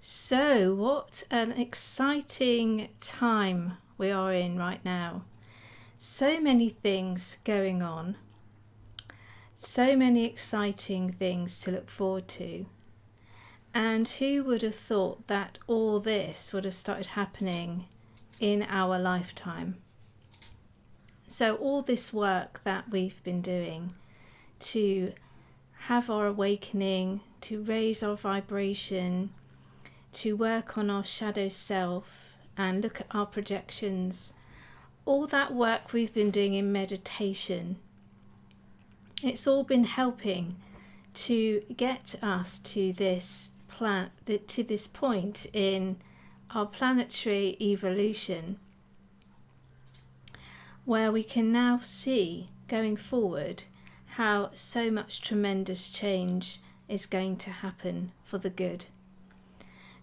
So, what an exciting time we are in right now. So many things going on, so many exciting things to look forward to. And who would have thought that all this would have started happening in our lifetime? So, all this work that we've been doing to have our awakening, to raise our vibration, to work on our shadow self and look at our projections, all that work we've been doing in meditation, it's all been helping to get us to this point in our planetary evolution, where we can now see going forward how so much tremendous change is going to happen for the good.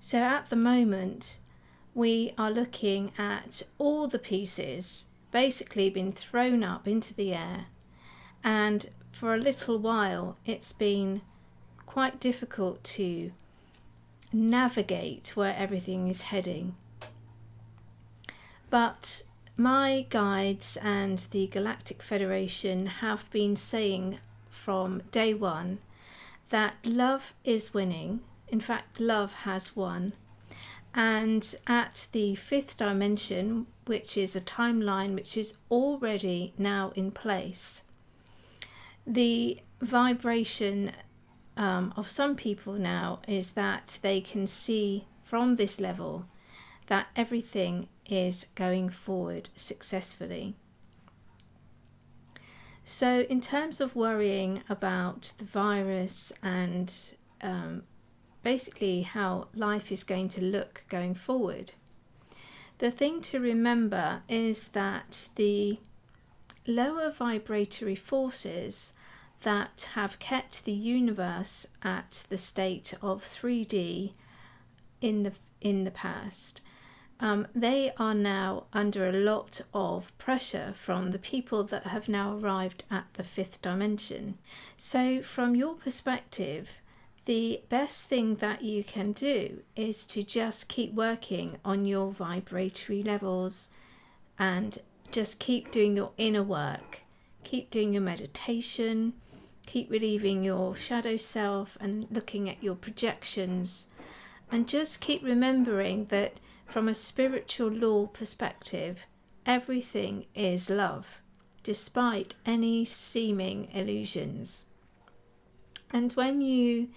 So at the moment, we are looking at all the pieces basically being thrown up into the air, and for a little while it's been quite difficult to navigate where everything is heading. But my guides and the Galactic Federation have been saying from day one that love is winning. In fact, love has won. And at the fifth dimension, which is a timeline which is already now in place, the vibration of some people now is that they can see from this level that everything is going forward successfully. So in terms of worrying about the virus and basically how life is going to look going forward, the thing to remember is that the lower vibratory forces that have kept the universe at the state of 3D in the past, they are now under a lot of pressure from the people that have now arrived at the fifth dimension. So from your perspective, the best thing that you can do is to just keep working on your vibratory levels and just keep doing your inner work, keep doing your meditation, keep relieving your shadow self and looking at your projections, and just keep remembering that from a spiritual law perspective, everything is love, despite any seeming illusions. And when you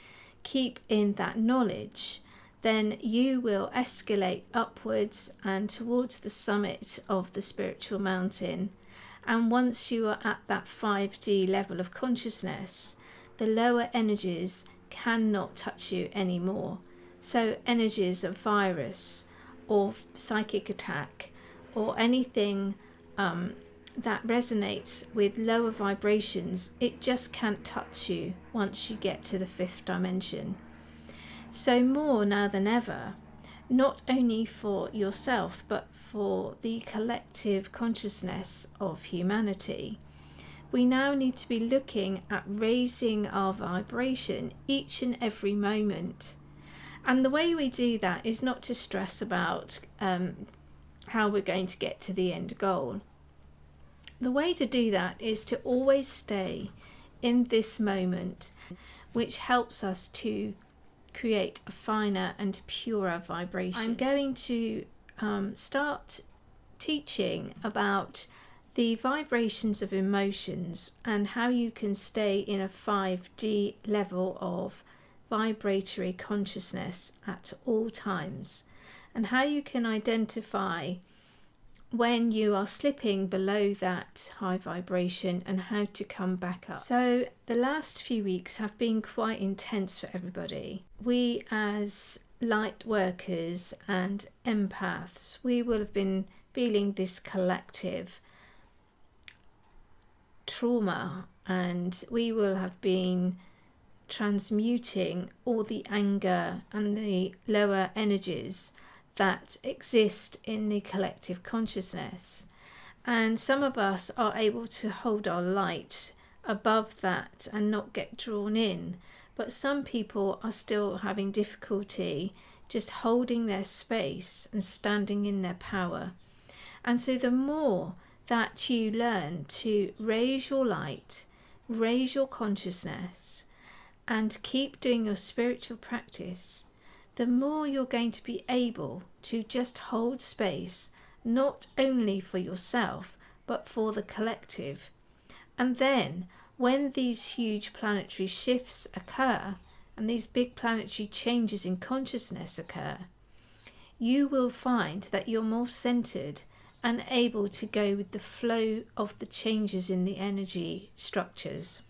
keep in that knowledge, then you will escalate upwards and towards the summit of the spiritual mountain. And once you are at that 5D level of consciousness, the lower energies cannot touch you anymore. So energies of virus or psychic attack or anything that resonates with lower vibrations, it just can't touch you once you get to the fifth dimension. So more now than ever, not only for yourself but for the collective consciousness of humanity, we now need to be looking at raising our vibration each and every moment. And the way we do that is not to stress about how we're going to get to the end goal. The way to do that is to always stay in this moment, which helps us to create a finer and purer vibration. I'm going to start teaching about the vibrations of emotions and how you can stay in a 5D level of vibratory consciousness at all times, and how you can identify when you are slipping below that high vibration and how to come back up. So the last few weeks have been quite intense for everybody. We as light workers and empaths, we will have been feeling this collective trauma, and we will have been transmuting all the anger and the lower energies that exist in the collective consciousness. And some of us are able to hold our light above that and not get drawn in, but some people are still having difficulty just holding their space and standing in their power. And so the more that you learn to raise your light, raise your consciousness, and keep doing your spiritual practice, the more you're going to be able to just hold space, not only for yourself, but for the collective. And then when these huge planetary shifts occur, and these big planetary changes in consciousness occur, you will find that you're more centered and able to go with the flow of the changes in the energy structures.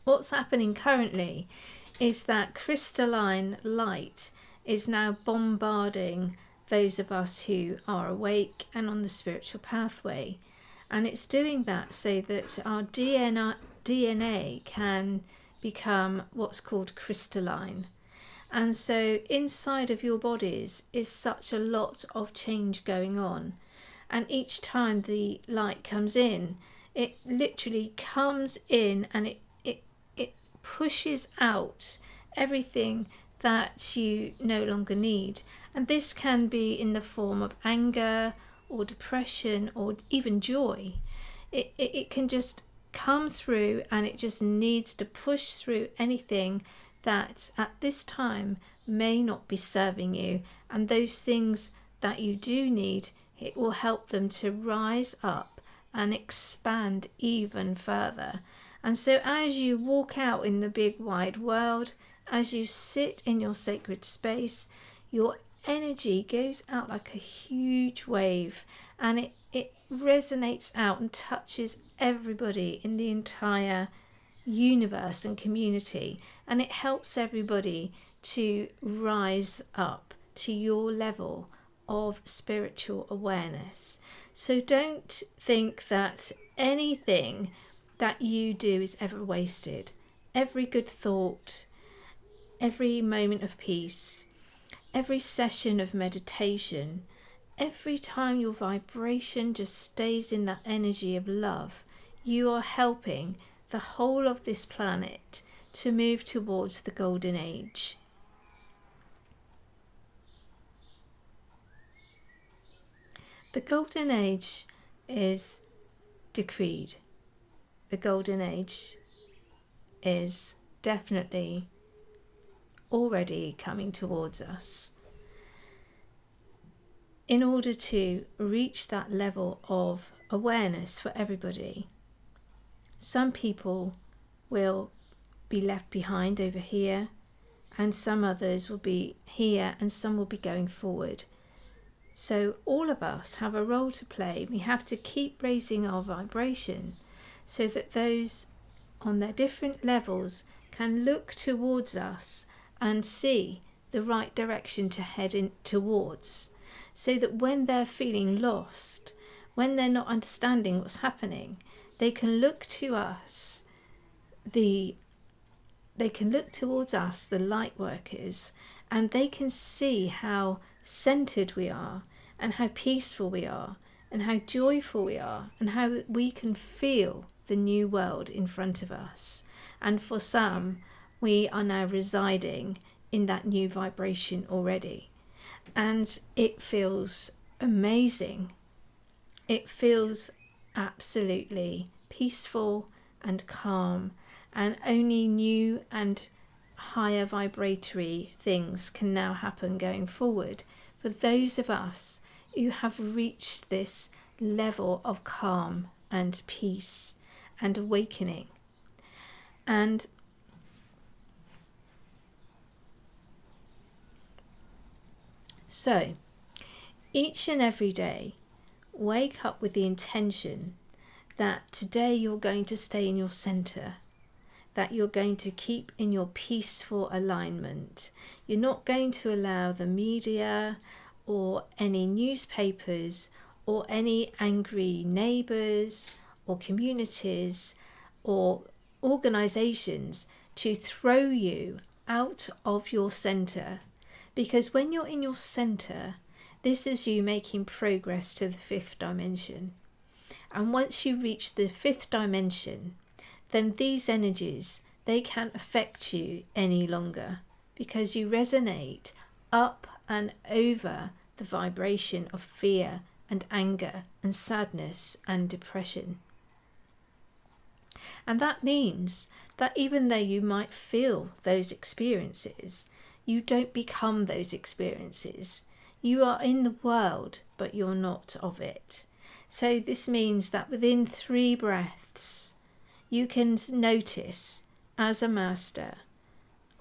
What's happening currently is that crystalline light is now bombarding those of us who are awake and on the spiritual pathway. And it's doing that so that our DNA can become what's called crystalline. And so inside of your bodies is such a lot of change going on. And each time the light comes in, it literally comes in and it pushes out everything that you no longer need. And this can be in the form of anger or depression or even joy. It can just come through, and it just needs to push through anything that at this time may not be serving you. And those things that you do need, it will help them to rise up and expand even further. And so as you walk out in the big wide world, as you sit in your sacred space, your energy goes out like a huge wave, and it resonates out and touches everybody in the entire universe and community, and it helps everybody to rise up to your level of spiritual awareness. So don't think that anything that you do is ever wasted. Every good thought, every moment of peace, every session of meditation, every time your vibration just stays in that energy of love, you are helping the whole of this planet to move towards the golden age. The golden age is decreed. The golden age is definitely already coming towards us. In order to reach that level of awareness for everybody, some people will be left behind over here, and some others will be here, and some will be going forward. So all of us have a role to play. We have to keep raising our vibration so that those on their different levels can look towards us and see the right direction to head in towards, so that when they're feeling lost, when they're not understanding what's happening, they can look to us, they can look towards us, the light workers, and they can see how centered we are, and how peaceful we are, and how joyful we are, and how we can feel the new world in front of us. And for some, we are now residing in that new vibration already, and it feels amazing. It feels absolutely peaceful and calm, and only new and higher vibratory things can now happen going forward for those of us who have reached this level of calm and peace and awakening. And so each and every day, wake up with the intention that today you're going to stay in your center, that you're going to keep in your peaceful alignment. You're not going to allow the media or any newspapers or any angry neighbors or communities or organizations to throw you out of your center. Because when you're in your center, this is you making progress to the fifth dimension. And once you reach the fifth dimension, then these energies, they can't affect you any longer, because you resonate up and over the vibration of fear and anger and sadness and depression. And that means that even though you might feel those experiences, you don't become those experiences. You are in the world, but you're not of it. So this means that within 3 breaths, you can notice, as a master,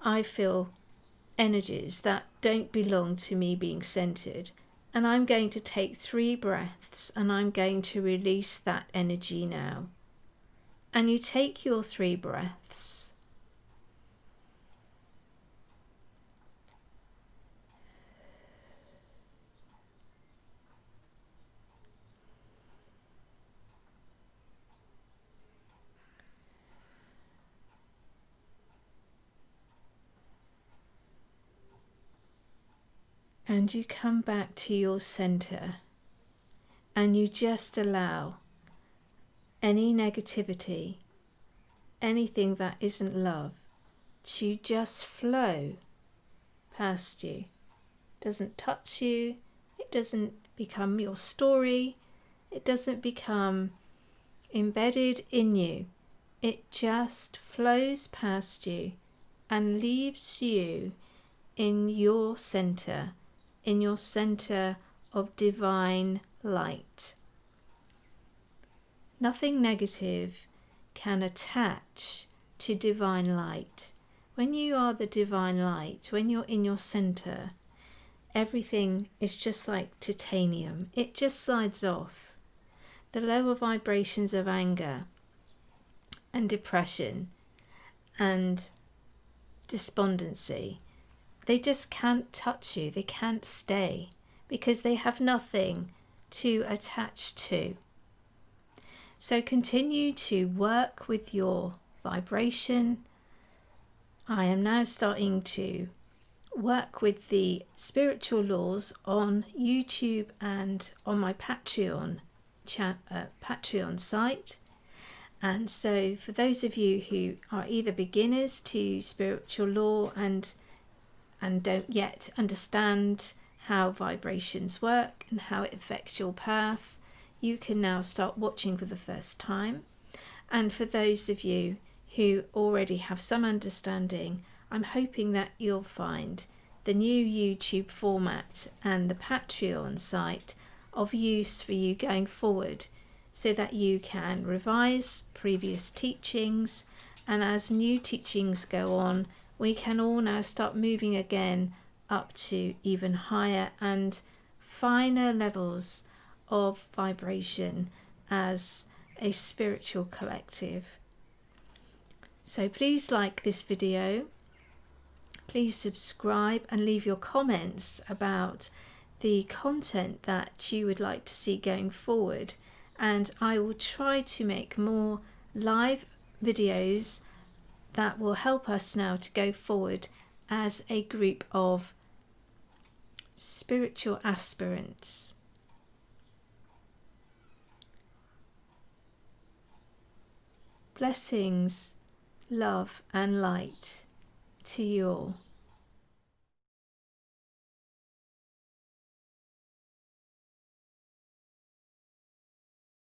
I feel energies that don't belong to me being centered. And I'm going to take 3 breaths and I'm going to release that energy now. And you take your 3 breaths. And you come back to your center and you just allow any negativity, anything that isn't love, to just flow past you. It doesn't touch you, it doesn't become your story, it doesn't become embedded in you. It just flows past you and leaves you in your center of divine light. Nothing negative can attach to divine light. When you are the divine light, when you're in your center, everything is just like titanium. It just slides off. The lower vibrations of anger and depression and despondency, they just can't touch you. They can't stay because they have nothing to attach to. So continue to work with your vibration. I am now starting to work with the spiritual laws on YouTube and on my Patreon site. And so for those of you who are either beginners to spiritual law and don't yet understand how vibrations work and how it affects your path, you can now start watching for the first time. And for those of you who already have some understanding, I'm hoping that you'll find the new YouTube format and the Patreon site of use for you going forward, so that you can revise previous teachings, and as new teachings go on, we can all now start moving again up to even higher and finer levels of vibration as a spiritual collective. So please like this video, please subscribe and leave your comments about the content that you would like to see going forward, and I will try to make more live videos that will help us now to go forward as a group of spiritual aspirants. Blessings, love and light to you all.